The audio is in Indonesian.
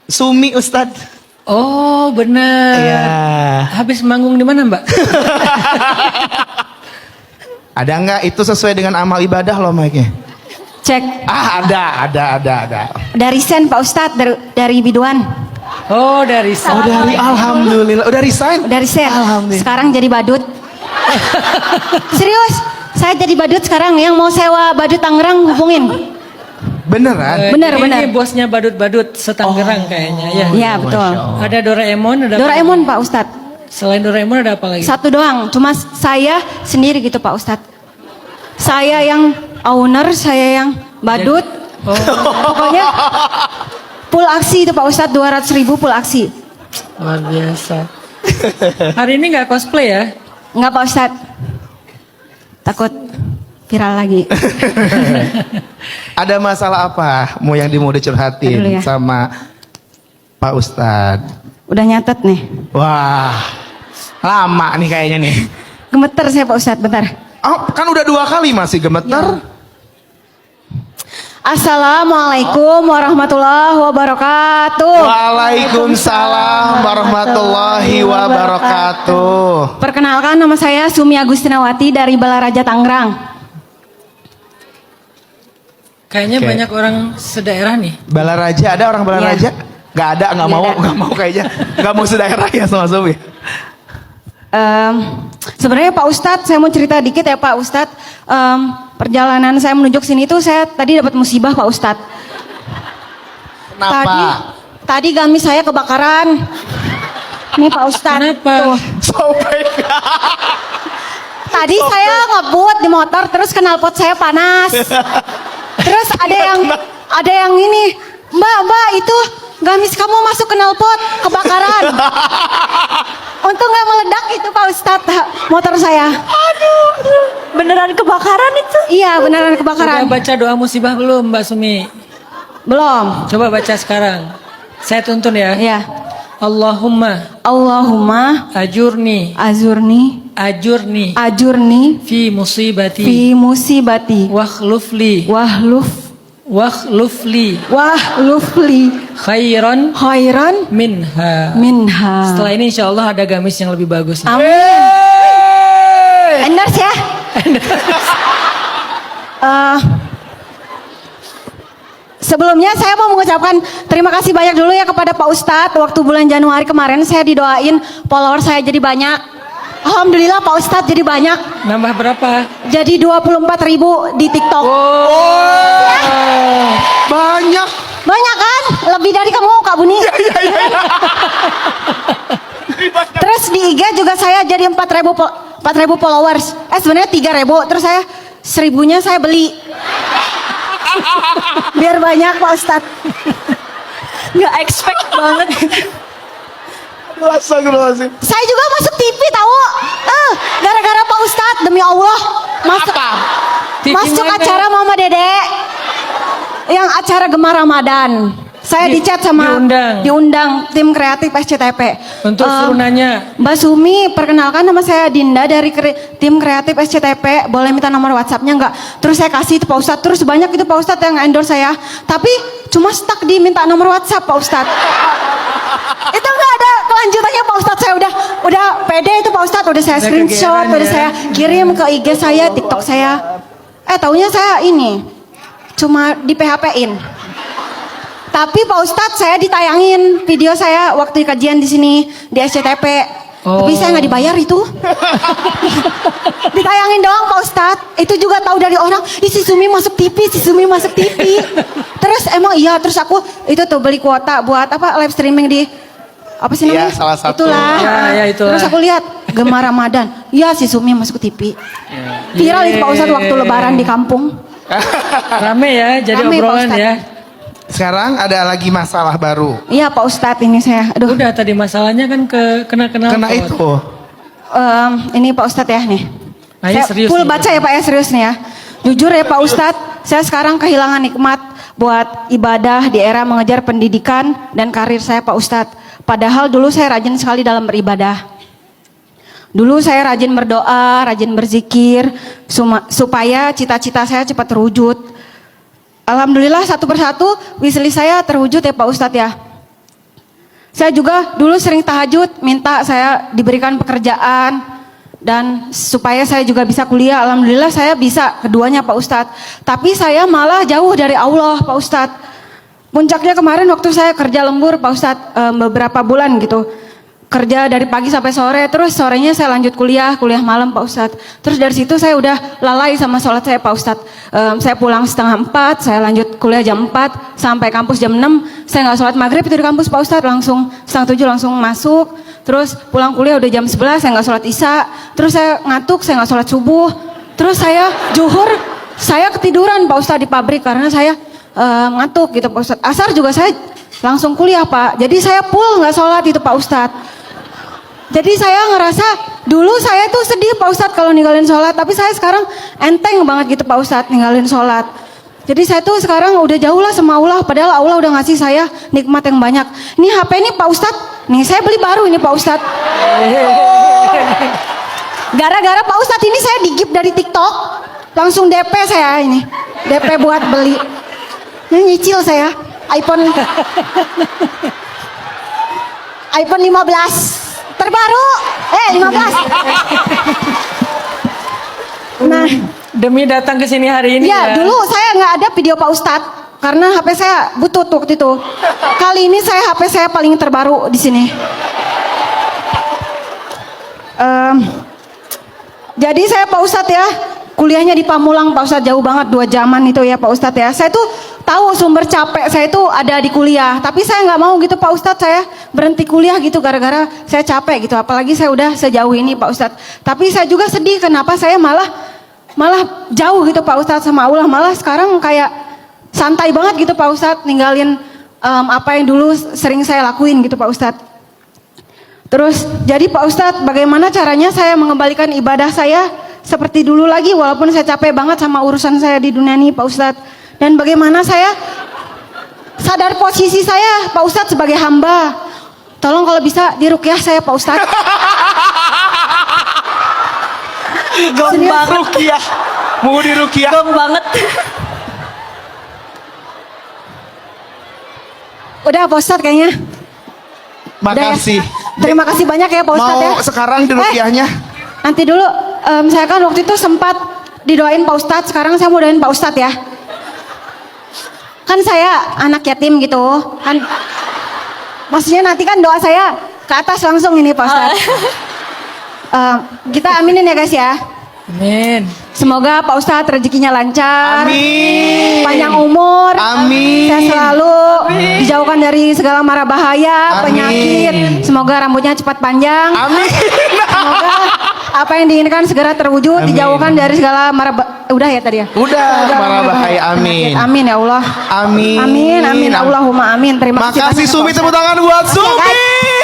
Sumi Ustadz. Oh benar. Iya. Habis manggung di mana Mbak? Ada nggak itu sesuai dengan amal ibadah loh mic-nya? Cek. Ada. Dari Sen Pak Ustadz, dari Biduan. Oh dari Oh sana. dari alhamdulillah. Udah resign? Dari Sen. Alhamdulillah. Sekarang jadi badut. Serius, saya jadi badut sekarang. Yang mau sewa badut Tangerang hubungin. Beneran? Bener, Jadi bener. Ini bosnya badut-badut setanggerang kayaknya ya. Iya betul. Masya Allah. Ada Doraemon, ada apa Doraemon lagi? Pak Ustadz. Selain Doraemon ada apa lagi? Satu doang, cuma saya sendiri gitu Pak Ustadz. Saya yang owner, saya yang badut. Oh, Pokoknya full aksi itu Pak Ustadz, 200.000 full aksi. luar biasa. Hari ini nggak cosplay ya? Enggak Pak Ustadz. Takut viral lagi. Ada masalah apa mau yang mau dicurhatin Dulu ya. sama Pak Ustadz? Udah nyatet nih. Wah, lama nih kayaknya nih. Gemeter saya Pak Ustadz, bentar. Oh, kan udah 2 kali masih gemeter. Assalamualaikum warahmatullahi wabarakatuh. Waalaikumsalam warahmatullahi wabarakatuh. Perkenalkan, nama saya Sumi Agustinawati dari Balaraja Tangerang. Kayaknya Oke. banyak orang sedaerah nih. Balaraja, ada orang Balaraja? Gak ada, nggak Iya, mau, ada. nggak mau kayaknya, nggak mau sedaerah ya sama Sumi. Sebenarnya Pak Ustadz, saya mau cerita dikit ya Pak Ustadz. Perjalanan saya menuju sini tuh saya tadi dapat musibah Pak Ustadz. Kenapa? Tadi gamis saya kebakaran. Nih Pak Ustadz. Kenapa? Tuh. Sampai Tadi saya ngebut di motor, terus knalpot saya panas. Terus ada yang ini, Mbak itu gamis kamu masuk knalpot, kebakaran. Untung nggak meledak itu Pak Ustadz, motor saya. Aduh, beneran kebakaran itu? Iya, beneran kebakaran. Sudah baca doa musibah belum Mbak Sumi? Belum. Coba baca sekarang. Saya tuntun ya. Ya. Allahumma Allahumma ajurni ajurni fi musibati fi musibati wakhlufli wahlufli khairan khairan minha. Setelah ini insya Allah ada gamis yang lebih bagus. Amin. Endorse ya. Sebelumnya saya mau mengucapkan terima kasih banyak dulu ya kepada Pak Ustadz. Waktu bulan Januari kemarin saya didoain follower saya jadi banyak. Alhamdulillah Pak Ustadz jadi banyak. Nambah berapa? Jadi 24.000 di TikTok. banyak. Banyak kan? Lebih dari kamu Kak Buni. Terus di IG juga saya jadi 4.000 followers. Sebenarnya 3.000. Terus saya 1.000-nya saya beli. Biar banyak Pak Ustadz. Nggak expect banget. Astagfirullahaladzim. Saya juga masuk TV tahu. Gara-gara Pak Ustadz, demi Allah. Masuk mana? acara Mama Dede. Yang acara Gemar Ramadan. Saya dicat sama diundang tim kreatif SCTP. Untuk suruh nanya. Mbak Sumi, perkenalkan nama saya Dinda dari tim kreatif SCTP. Boleh minta nomor WhatsApp-nya nggak? Terus saya kasih itu Pak Ustadz. Terus banyak itu Pak Ustadz yang endorse saya. Tapi cuma stuck di minta nomor WhatsApp Pak Ustadz. Itu nggak ada kelanjutannya Pak Ustadz. Saya udah pede itu Pak Ustadz. Udah saya screenshot, udah saya kirim ke IG saya, TikTok saya. Taunya saya ini cuma di PHP-in. Tapi Pak Ustadz saya ditayangin video saya waktu kajian di sini di SCTP. Tapi saya nggak dibayar itu. Ditayangin doang Pak Ustadz. Itu juga tahu dari orang. Si Sumi masuk TV, si Sumi masuk TV. Terus emang iya. Terus aku itu tuh beli kuota buat apa live streaming di apa sih namanya? Iya, salah satu. Itulah. Ya, itulah. Terus aku lihat Gemar Ramadan. Iya si Sumi masuk TV. Viral itu Pak Ustadz waktu Lebaran di kampung. Rame ya, jadi Rame, Pak obrolan Ustadz. ya. Sekarang ada lagi masalah baru. Iya Pak Ustadz ini saya. Aduh. Udah tadi masalahnya kan kena Kena itu. Ini Pak Ustadz ya nih. Nah, ini Saya serius full nih. baca ya Pak ya, serius nih ya. Jujur ya Pak Ustadz, saya sekarang kehilangan nikmat buat ibadah di era mengejar pendidikan dan karir saya Pak Ustadz. Padahal dulu saya rajin sekali dalam beribadah. Dulu saya rajin berdoa, rajin berzikir, supaya cita-cita saya cepat terwujud. Alhamdulillah satu persatu wishlist saya terwujud ya Pak Ustadz ya. Saya juga dulu sering tahajud, minta saya diberikan pekerjaan dan supaya saya juga bisa kuliah. Alhamdulillah saya bisa keduanya Pak Ustadz. Tapi saya malah jauh dari Allah Pak Ustadz. Puncaknya kemarin waktu saya kerja lembur Pak Ustadz, beberapa bulan gitu. Kerja dari pagi sampai sore, terus sorenya saya lanjut kuliah malam Pak Ustadz. Terus dari situ saya udah lalai sama sholat saya Pak Ustadz. Saya pulang 3:30, saya lanjut kuliah jam 4, sampai kampus jam 6. Saya nggak sholat maghrib itu di kampus Pak Ustadz, langsung 6:30 langsung masuk. Terus pulang kuliah udah jam 11, saya nggak sholat isya. Terus saya ngantuk, saya nggak sholat subuh. Terus saya zuhur, saya ketiduran Pak Ustadz di pabrik karena saya ngantuk gitu Pak Ustadz. Asar juga saya langsung kuliah Pak. Jadi saya full nggak sholat itu Pak Ustadz. Jadi saya ngerasa dulu saya tuh sedih Pak Ustadz kalau ninggalin sholat. Tapi saya sekarang enteng banget gitu Pak Ustadz ninggalin sholat. Jadi saya tuh sekarang udah jauh lah sama Allah. Padahal Allah udah ngasih saya nikmat yang banyak. Ini HP ini Pak Ustadz, nih saya beli baru ini Pak Ustadz. Gara-gara Pak Ustadz ini saya digip dari TikTok. Langsung DP saya ini. DP buat beli. Ini nyicil saya. iPhone 15 terbaru 15. Nah, Demi datang ke sini hari ini ya dulu saya nggak ada video Pak Ustadz karena HP saya butut waktu itu. Kali ini HP saya paling terbaru di sini. Jadi saya Pak Ustadz ya, kuliahnya di Pamulang Pak Ustadz, jauh banget 2 jaman itu ya Pak Ustadz ya. Saya tuh tahu sumber capek saya itu ada di kuliah, tapi saya nggak mau gitu Pak Ustadz, saya berhenti kuliah gitu gara-gara saya capek gitu. Apalagi saya udah sejauh ini Pak Ustadz. Tapi saya juga sedih kenapa saya malah jauh gitu Pak Ustadz sama Allah. Malah sekarang kayak santai banget gitu Pak Ustadz, ninggalin apa yang dulu sering saya lakuin gitu Pak Ustadz. Terus jadi Pak Ustadz, bagaimana caranya saya mengembalikan ibadah saya seperti dulu lagi walaupun saya capek banget sama urusan saya di dunia ini Pak Ustadz. Dan bagaimana saya sadar posisi saya Pak Ustadz sebagai hamba. Tolong kalau bisa diruqyah saya Pak Ustadz. Gong banget. Rukiah. Mau dirukiah. Gong banget. Udah Pak Ustadz kayaknya. Makasih. Udah, ya. Terima kasih banyak ya Pak Ustadz ya. Mau sekarang dirukiahnya? Nanti dulu, saya kan waktu itu sempat didoain Pak Ustadz. Sekarang saya mau doain Pak Ustadz ya. Kan saya anak yatim gitu kan, maksudnya nanti kan doa saya ke atas langsung ini Pak Ustadz. Kita aminin ya guys ya. Amin. Semoga Pak Ustadz rezekinya lancar, Amin. panjang umur, Amin. saya selalu dijauhkan dari segala mara bahaya, Amin. penyakit. Semoga rambutnya cepat panjang. Amin. Semoga apa yang diinginkan segera terwujud, Amin. dijauhkan dari segala mara udah ya tadi ya. Udah, mara bahaya. Amin. Amin ya Allah. Amin. Amin, amin. Allahumma amin. Terima kasih. Makasih banyak, Sumi, Pak tepuk Ustadz. tangan buat Makasih ya, guys. Sumi.